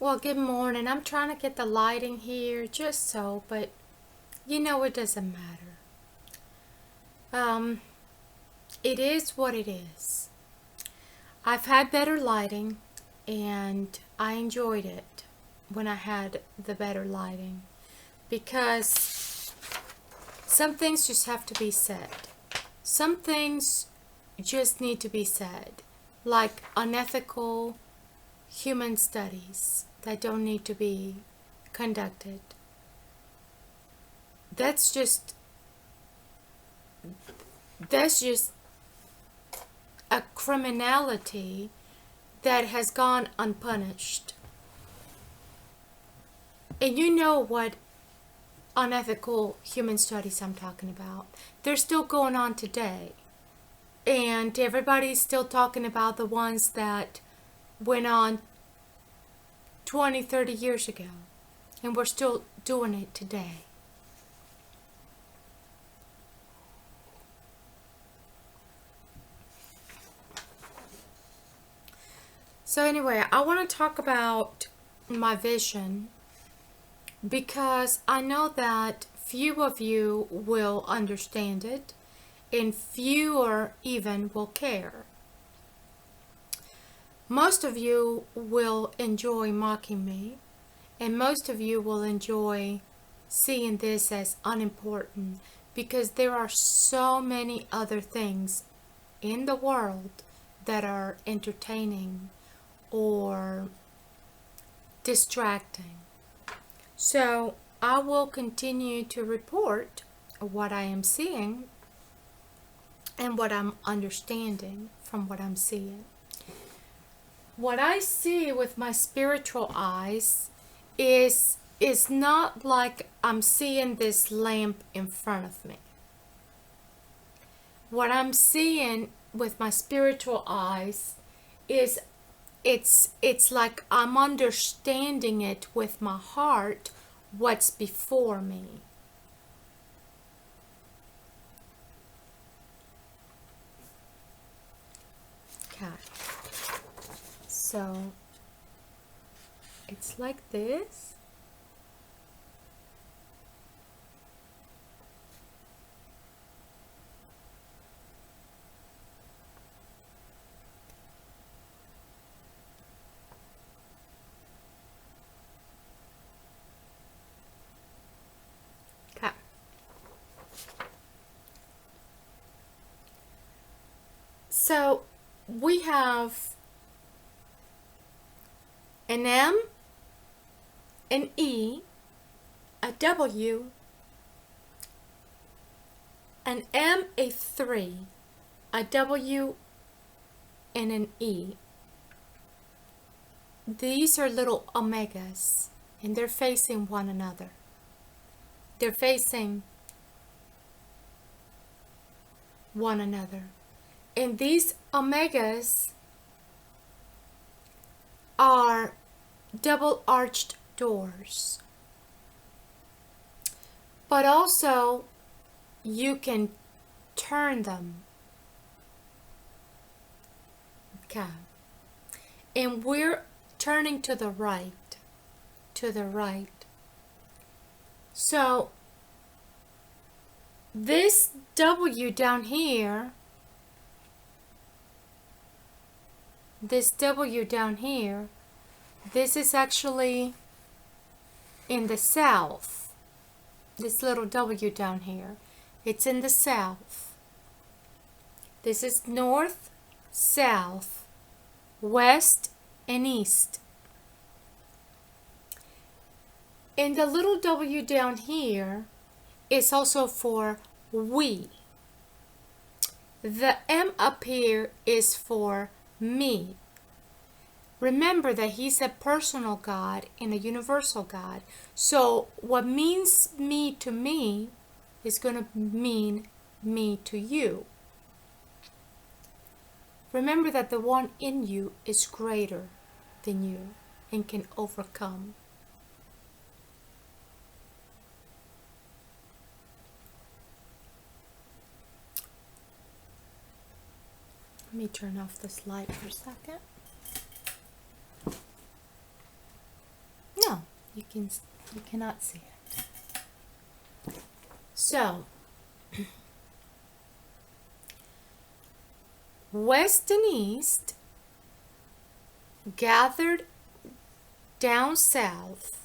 Well, good morning. I'm trying to get the lighting here just so, but it doesn't matter. Um, it is what it is. I've had better lighting and I enjoyed it when I had the better lighting because some things just have to be said. Some things just need to be said, like unethical human studies that don't need to be conducted. That's just that's just a criminality that has gone unpunished. And you know what unethical human studies I'm talking about. They're still going on today. And everybody's still talking about the ones that went on 20, 30 years ago. And we're still doing it today. So anyway, I want to talk about my vision because I know that few of you will understand it and fewer even will care. Most of you will enjoy mocking me, and most of you will enjoy seeing this as unimportant because there are so many other things in the world that are entertaining or distracting. So I will continue to report what I am seeing and what I'm understanding from what I'm seeing. What I see with my spiritual eyes is not like I'm seeing this lamp in front of me. What I'm seeing with my spiritual eyes is it's like I'm understanding it with my heart what's before me. Okay. So it's like this. Okay. So we have an M, an E, a W, an M, a 3, a W, and an E. These are little omegas, and they're facing one another. They're facing one another. And these omegas are double arched doors. But also, you can turn them. Okay. And we're turning to the right. To the right. So, this W down here, this W down here, this is actually in the south. This little W down here, it's in the south. This is north, south, west, and east. And the little W down here is also for we. The M up here is for me. Remember that he's a personal God and a universal God. So what means me to me is going to mean me to you. Remember that the one in you is greater than you and can overcome. Let me turn off this light for a second. You cannot see it. So, west and east gathered down south.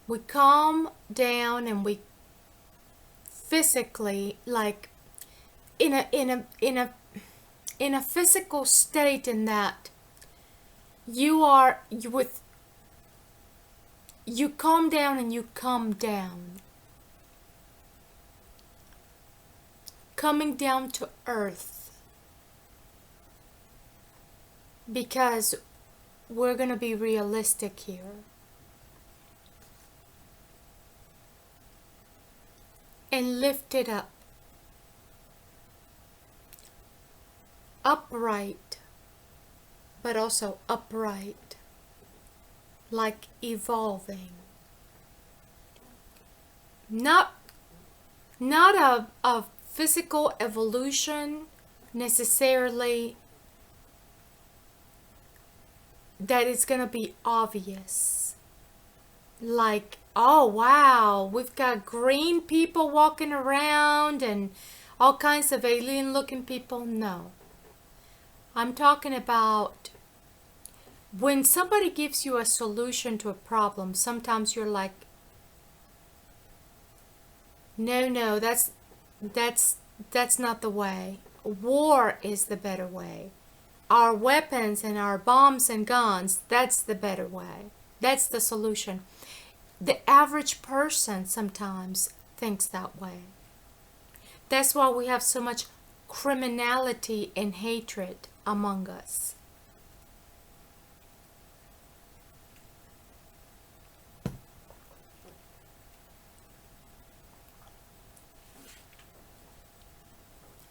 We calm down and we physically, like in a physical state, in that you calm down and you come down, coming down to earth, because we're going to be realistic here. And lift it up. Upright, but also upright, like evolving. Not a physical evolution necessarily that is going to be obvious. Like, oh wow, we've got green people walking around and all kinds of alien looking people. No. I'm talking about when somebody gives you a solution to a problem, sometimes you're like, no, that's not the way. War is the better way. Our weapons and our bombs and guns, that's the better way. That's the solution. The average person sometimes thinks that way. That's why we have so much criminality and hatred among us.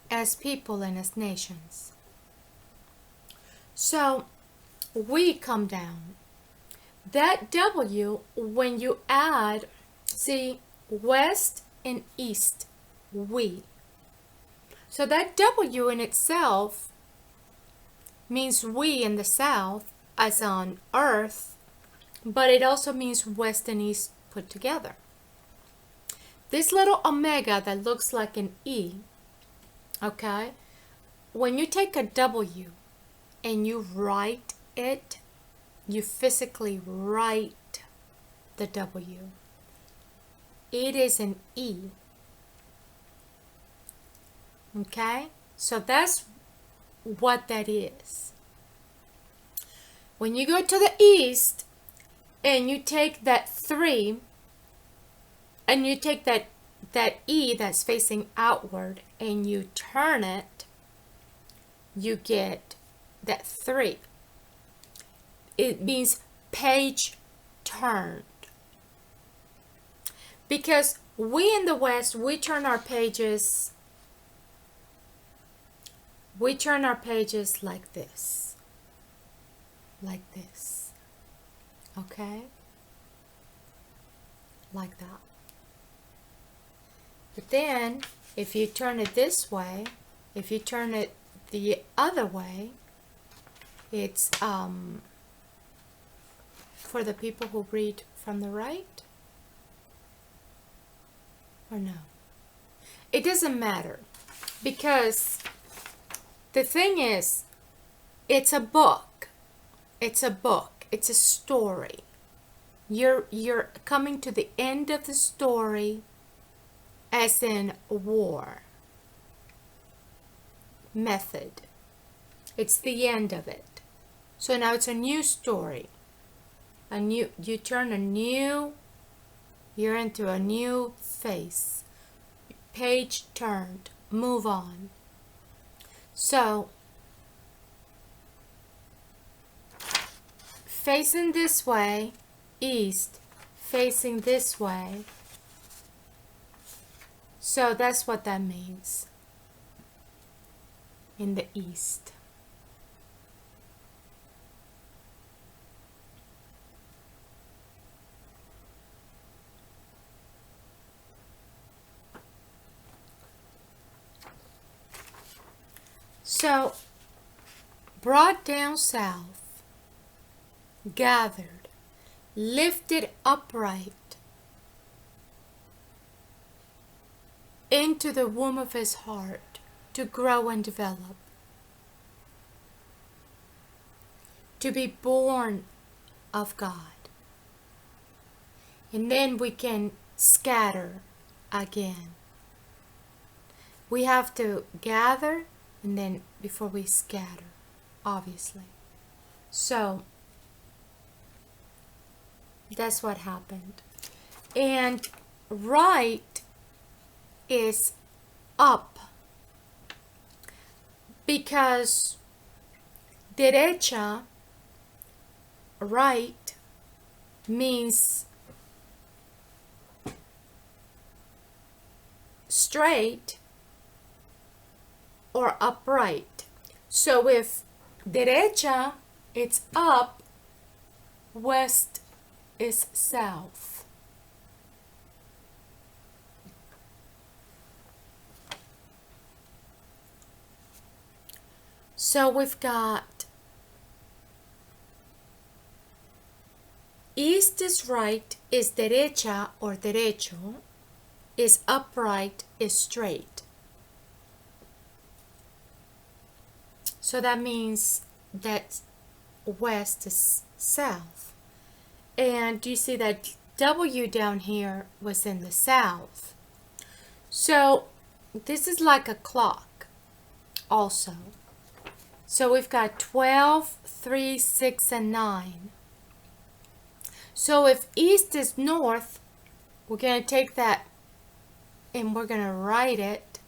As people and as nations. So we come down. That W, when you add, see, west and east, we. So that W in itself means we in the south, as on earth, but it also means west and east put together. This little omega that looks like an E, okay, when you take a W and you write it, you physically write the W. It is an E. Okay? So that's what that is. When you go to the east and you take that 3 and you take that E that's facing outward and you turn it, you get that 3. It means page turned. Because we in the West, we turn our pages like this. Like this. Okay? Like that. But then, if you turn it this way, if you turn it the other way, it's for the people who read from the right, or no? It doesn't matter, because the thing is, it's a book. It's a book. It's a story. You're coming to the end of the story, as in war method. It's the end of it. So now it's a new story. You're into a new phase. Page turned. Move on. So, facing this way, east, facing this way. So that's what that means in the east. So, brought down south, gathered. lifted upright into the womb of his heart to grow and develop, to be born of God. And then we can scatter again. We have to gather and then before we scatter, obviously. So that's what happened. And right is up, because derecha, right, means straight or upright. So if derecha, it's up, west is south. So we've got east is right, is derecha or derecho, is upright, is straight. So that means that west is south. And you see that W down here was in the south. So this is like a clock also. So we've got 12, 3, 6, and 9. So if east is north, we're going to take that and we're going to write it.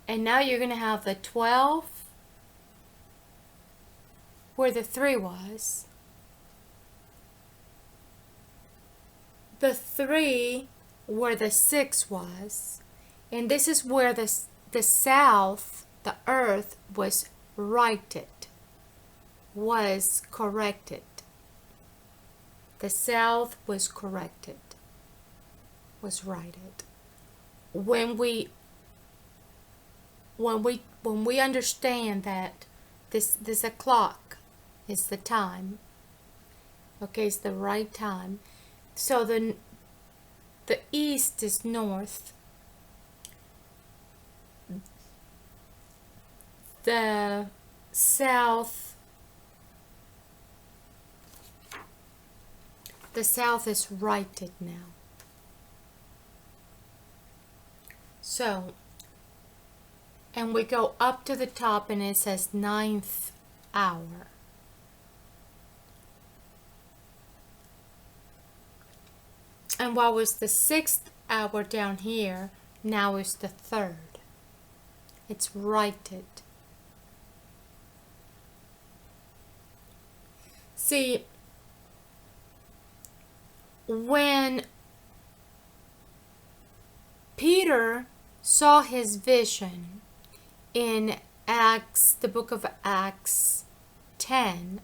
And now you're going to have the 12 where the 3 was. The 3 where the 6 was. And this is where the south, the earth, was righted, was corrected. The south was corrected, was righted. When we understand that this a clock is the time, okay, it's the right time. So the east is north, the south is righted now. So, and we go up to the top and it says 9th hour. And what was the 6th hour down here, now is the 3rd. It's righted. See, when Peter saw his vision in Acts, the book of Acts 10,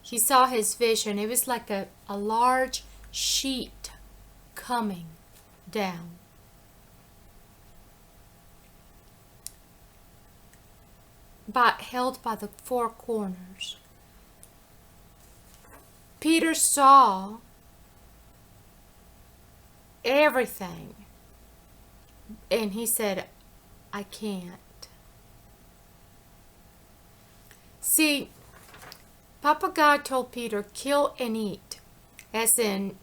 he saw his vision. It was like a large sheet coming down. But held by the 4 corners. Peter saw everything. And he said, I can't. See, Papa God told Peter, kill and eat. As in,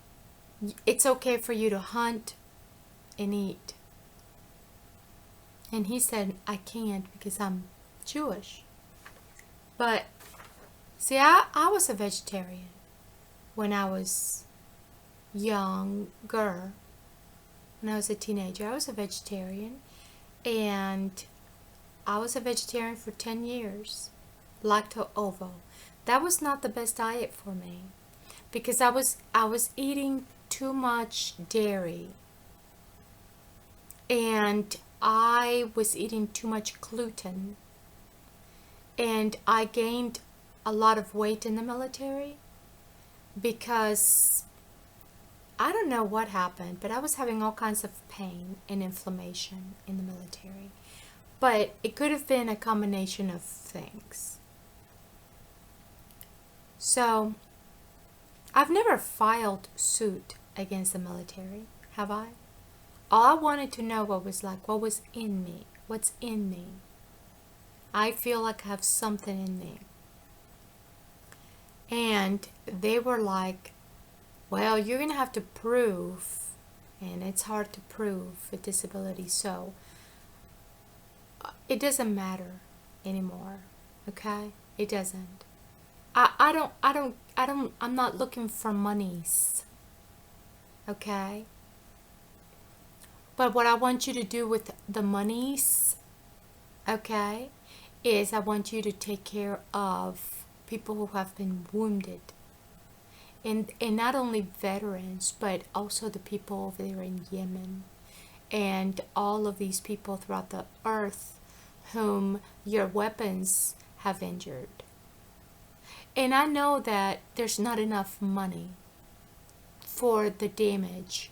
it's okay for you to hunt and eat. And he said, I can't because I'm Jewish. But, see, I was a vegetarian when I was younger. When I was a teenager, I was a vegetarian. And I was a vegetarian for 10 years. Lacto-ovo. That was not the best diet for me. Because I was eating too much dairy. And I was eating too much gluten. And I gained a lot of weight in the military because I don't know what happened, but I was having all kinds of pain and inflammation in the military. But it could have been a combination of things. So I've never filed suit against the military, have I? All I wanted to know what was in me. What's in me? I feel like I have something in me. And they were like, well, you're going to have to prove, and it's hard to prove a disability, so it doesn't matter anymore, okay? It doesn't. I'm not looking for monies, okay? But what I want you to do with the monies, okay, is I want you to take care of people who have been wounded. And not only veterans, but also the people over there in Yemen and all of these people throughout the earth whom your weapons have injured. And I know that there's not enough money for the damage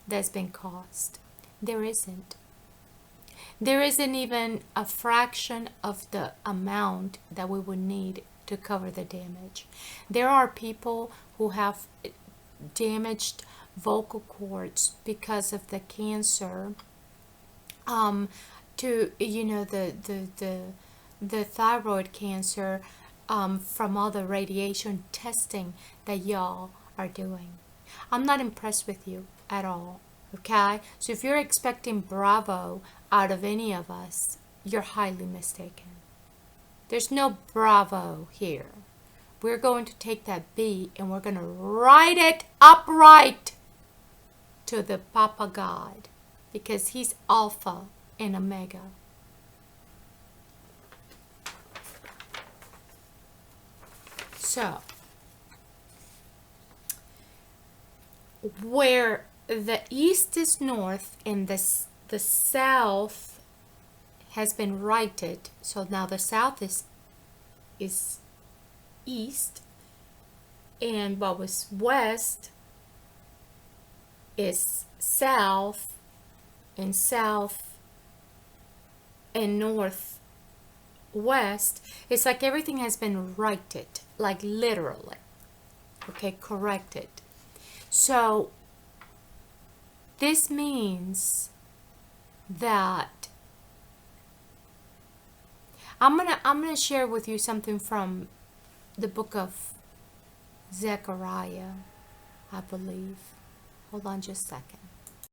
that's been caused. There isn't. There isn't even a fraction of the amount that we would need to cover the damage. There are people who have damaged vocal cords because of the cancer, to the thyroid cancer, from all the radiation testing that y'all are doing. I'm not impressed with you at all, okay? So if you're expecting bravo out of any of us, you're highly mistaken. There's no bravo here. We're going to take that B and we're going to write it upright to the Papa God, because he's Alpha and Omega. So, where the east is north and the south has been righted, so now the south is east, and what was west is south, and south and north west. It's like everything has been righted, like literally, okay, corrected. So this means that I'm gonna share with you something from the book of Zechariah, I believe. Hold on just a second.